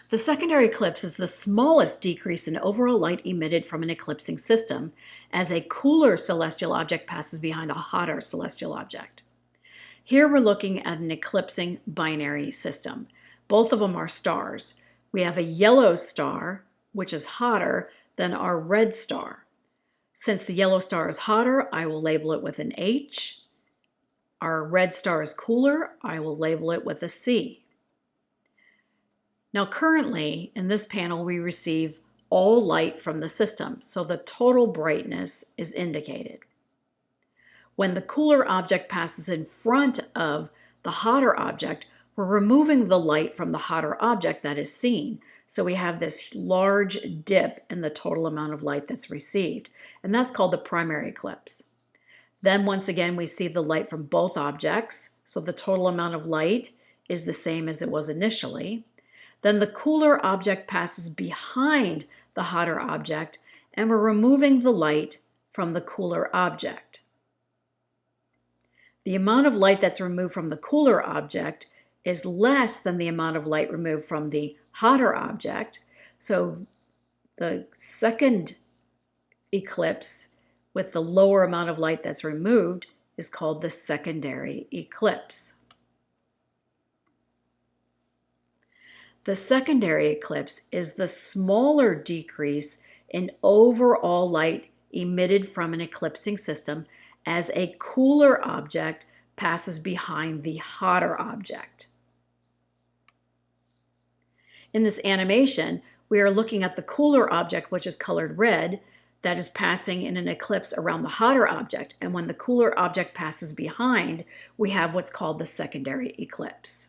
The secondary eclipse is the smallest decrease in overall light emitted from an eclipsing system as a cooler celestial object passes behind a hotter celestial object. Here we're looking at an eclipsing binary system. Both of them are stars. We have a yellow star, which is hotter than our red star. Since the yellow star is hotter, I will label it with an H. Our red star is cooler, I will label it with a C. Now currently, in this panel, we receive all light from the system, so the total brightness is indicated. When the cooler object passes in front of the hotter object, we're removing the light from the hotter object that is seen. So we have this large dip in the total amount of light that's received, and that's called the primary eclipse. Then once again, we see the light from both objects, so the total amount of light is the same as it was initially. Then the cooler object passes behind the hotter object, and we're removing the light from the cooler object. The amount of light that's removed from the cooler object is less than the amount of light removed from the hotter object. So the second eclipse with the lower amount of light that's removed is called the secondary eclipse. The secondary eclipse is the smaller decrease in overall light emitted from an eclipsing system as a cooler object passes behind the hotter object. In this animation, we are looking at the cooler object, which is colored red, that is passing in an eclipse around the hotter object. And when the cooler object passes behind, we have what's called the secondary eclipse.